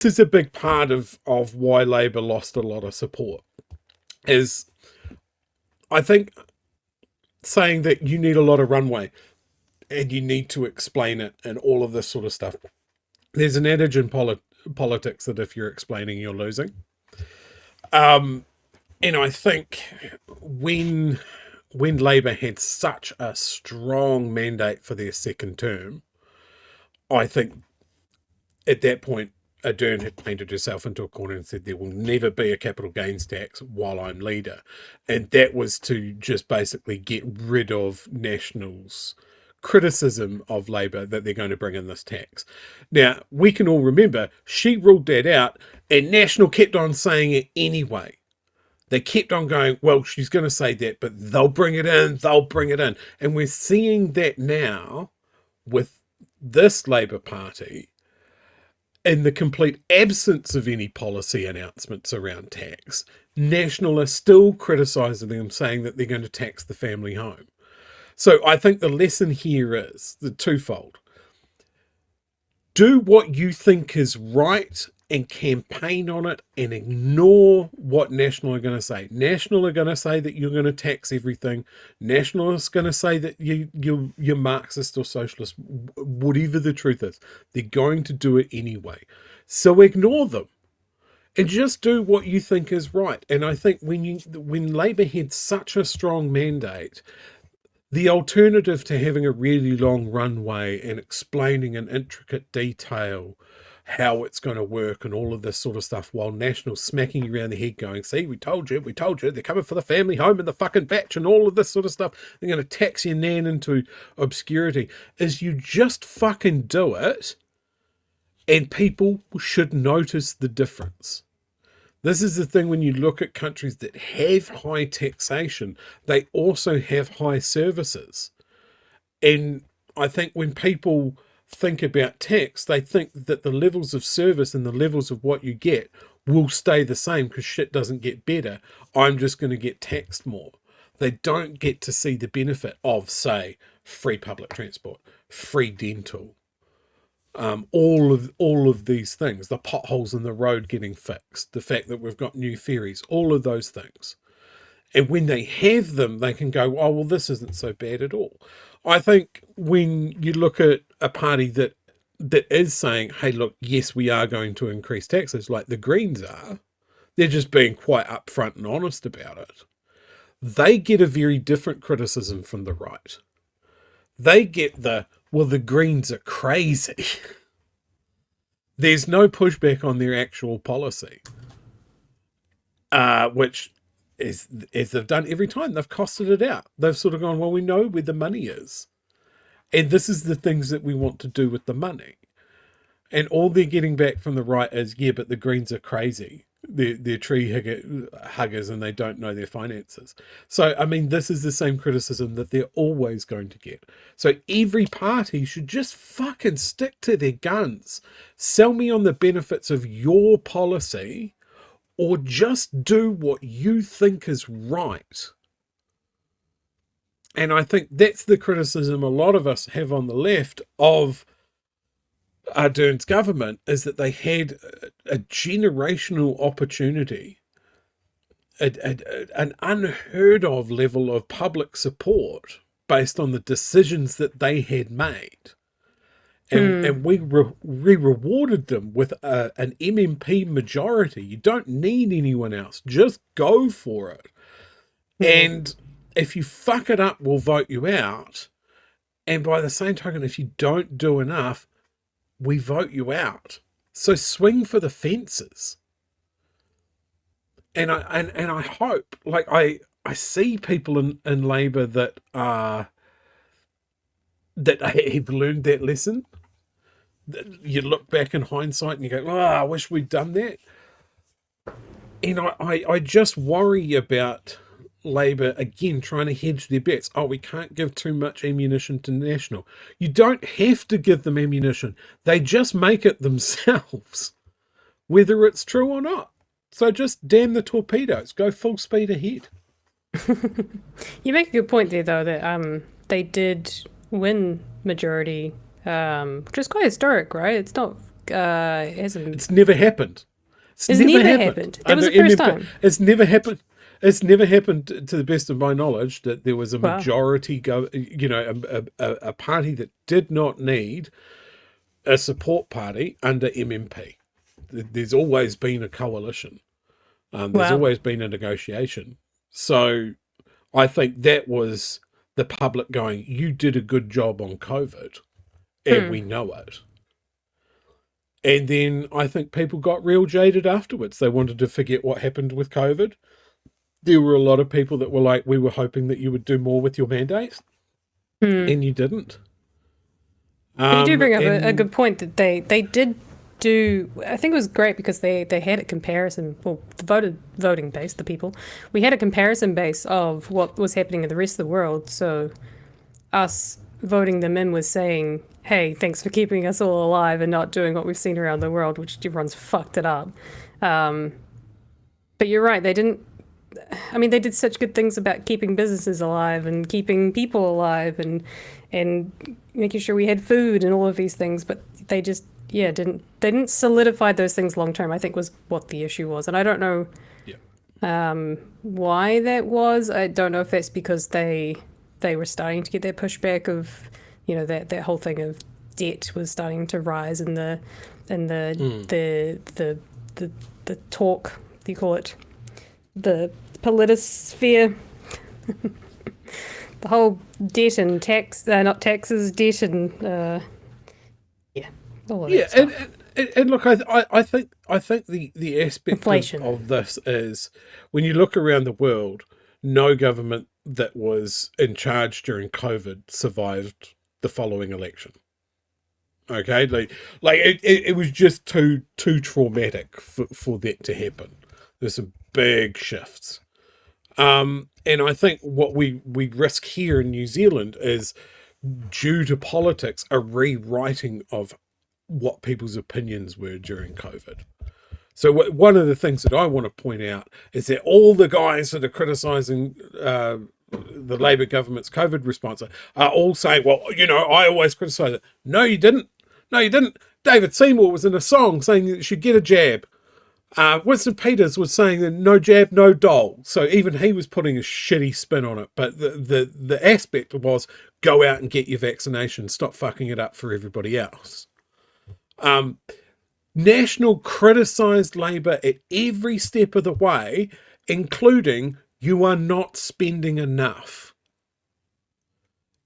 This is a big part of why Labour lost a lot of support, is I think saying that you need a lot of runway and you need to explain it and all of this sort of stuff. There's an adage in politics that if you're explaining, you're losing. And I think when Labour had such a strong mandate for their second term, I think at that point, Ardern had painted herself into a corner and said there will never be a capital gains tax while I'm leader. And that was to just basically get rid of National's criticism of Labour that they're going to bring in this tax. Now, we can all remember she ruled that out and National kept on saying it anyway. They kept on going, well, she's going to say that, but they'll bring it in, they'll bring it in. And we're seeing that now with this Labour Party, in the complete absence of any policy announcements around tax, National are still criticising them, saying that they're going to tax the family home. So I think the lesson here is the twofold. Do what you think is right and campaign on it and ignore what National are going to say. National are going to say that you're going to tax everything. National is going to say that you're Marxist or socialist, whatever the truth is. They're going to do it anyway. So ignore them and just do what you think is right. And I think when Labour had such a strong mandate, the alternative to having a really long runway and explaining in intricate detail how it's going to work and all of this sort of stuff, while National smacking you around the head going, see, we told you, they're coming for the family home and the fucking batch and all of this sort of stuff, they're going to tax your nan into obscurity, is you just fucking do it and people should notice the difference. This is the thing when you look at countries that have high taxation, they also have high services. And I think when people think about tax, they think that the levels of service and the levels of what you get will stay the same because shit doesn't get better. I'm just going to get taxed more. They don't get to see the benefit of, say, free public transport, free dental, all of these things, the potholes in the road getting fixed, the fact that we've got new ferries, all of those things. And when they have them, they can go, oh, well, this isn't so bad at all. I think when you look at a party that is saying, hey, look, yes, we are going to increase taxes, like the Greens are, they're just being quite upfront and honest about it. They get a very different criticism from the right. They get the Greens are crazy. There's no pushback on their actual policy, which is, as they've done every time, they've costed it out. They've sort of gone, well, we know where the money is. And this is the things that we want to do with the money. And all they're getting back from the right is, yeah, but the Greens are crazy. They're tree huggers and they don't know their finances. So, I mean, this is the same criticism that they're always going to get. So every party should just fucking stick to their guns. Sell me on the benefits of your policy, or just do what you think is right. And I think that's the criticism a lot of us have on the left of Ardern's government, is that they had a generational opportunity, an unheard of level of public support based on the decisions that they had made. And we rewarded them with an MMP majority. You don't need anyone else. Just go for it. And if you fuck it up, we'll vote you out. And by the same token, if you don't do enough, we vote you out. So swing for the fences. And I hope, like, I see people in Labour that have learned that lesson. You look back in hindsight and you go, oh, I wish we'd done that. And I just worry about Labour, again, trying to hedge their bets. Oh, we can't give too much ammunition to National. You don't have to give them ammunition. They just make it themselves, whether it's true or not. So just damn the torpedoes. Go full speed ahead. You make a good point there, though, that they did win majority, which is quite historic, right? It's not hasn't. It's never happened. It's It's never never happened. happened. That was the first time. It's never happened. It's never happened, to the best of my knowledge, that there was a Wow. majority a party that did not need a support party under MMP. There's always been a coalition. There's Wow. always been a negotiation. So I think that was the public going, you did a good job on COVID, and we know it. And then I think people got real jaded afterwards. They wanted to forget what happened with COVID. There were a lot of people that were like, we were hoping that you would do more with your mandates, and you didn't. But you do bring up a good point that they did do. I think it was great because they had a comparison, well, the voting base, the people. We had a comparison base of what was happening in the rest of the world. So us voting them in was saying, hey, thanks for keeping us all alive and not doing what we've seen around the world, which everyone's fucked it up. But you're right, they didn't. I mean, they did such good things about keeping businesses alive and keeping people alive and making sure we had food and all of these things, but they just didn't solidify those things long term, I think, was what the issue was. And I don't know why that was. I don't know if that's because they were starting to get that pushback of, that whole thing of debt was starting to rise and the talk, what do you call it? The politisphere, the whole debt and tax, not taxes, debt and all of that stuff. And look, I think the aspect Inflation. of this is, when you look around the world, no government that was in charge during COVID survived the following election. Okay, it was just too traumatic for that to happen. There's some big shifts. And I think what we risk here in New Zealand is, due to politics, a rewriting of what people's opinions were during COVID. So one of the things that I want to point out is that all the guys that are criticising the Labour government's COVID response are all saying, well, I always criticise it. No, you didn't. No, you didn't. David Seymour was in a song saying that you should get a jab. Winston Peters was saying that no jab, no dole. So even he was putting a shitty spin on it. But the aspect was, go out and get your vaccination. Stop fucking it up for everybody else. National criticised Labour at every step of the way, including, you are not spending enough.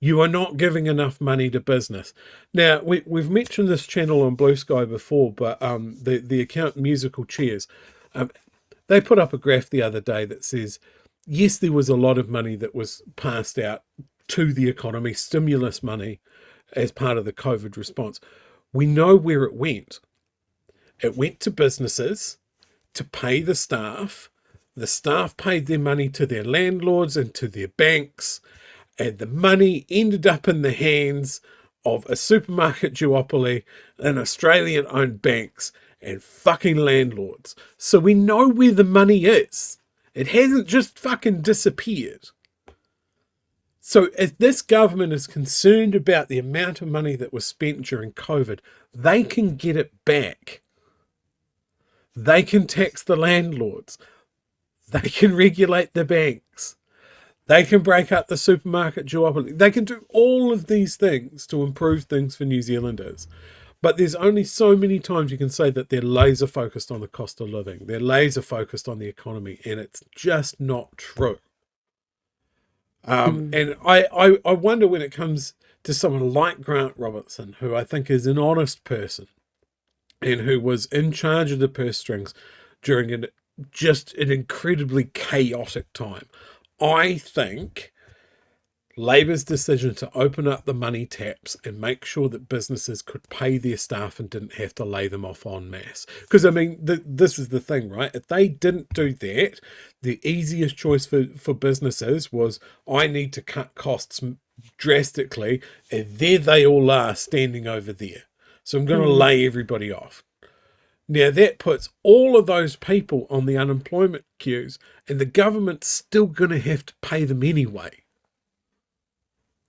You are not giving enough money to business. Now, we've mentioned this channel on Blue Sky before, but the account Musical Chairs, they put up a graph the other day that says, yes, there was a lot of money that was passed out to the economy, stimulus money, as part of the COVID response. We know where it went. It went to businesses to pay the staff. The staff paid their money to their landlords and to their banks, and the money ended up in the hands of a supermarket duopoly and Australian-owned banks and fucking landlords. So we know where the money is. It hasn't just fucking disappeared. So if this government is concerned about the amount of money that was spent during COVID, they can get it back. They can tax the landlords. They can regulate the banks. They can break up the supermarket duopoly. They can do all of these things to improve things for New Zealanders. But there's only so many times you can say that they're laser focused on the cost of living. They're laser focused on the economy, and it's just not true. And I wonder, when it comes to someone like Grant Robertson, who I think is an honest person and who was in charge of the purse strings during an incredibly chaotic time. I think Labour's decision to open up the money taps and make sure that businesses could pay their staff and didn't have to lay them off en masse. Because, I mean, this is the thing, right? If they didn't do that, the easiest choice for businesses was, I need to cut costs drastically, and there they all are standing over there. So I'm going to lay everybody off. Now, that puts all of those people on the unemployment queues, and the government's still going to have to pay them anyway.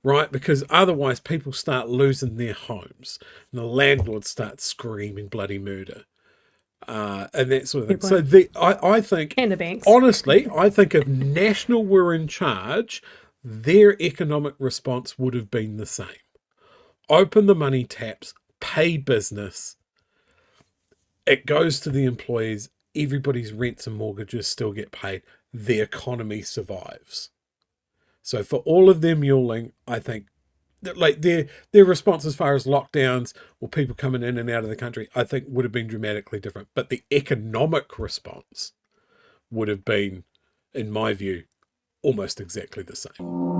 right? Because otherwise people start losing their homes and the landlords start screaming bloody murder. And that sort of thing. So I think, and the banks. Honestly, I think if National were in charge, their economic response would have been the same. Open the money taps, pay business. It goes to the employees. Everybody's rents and mortgages still get paid. The economy survives. So for all of their muling, I think that like their response as far as lockdowns or people coming in and out of the country, I think would have been dramatically different. But the economic response would have been, in my view, almost exactly the same.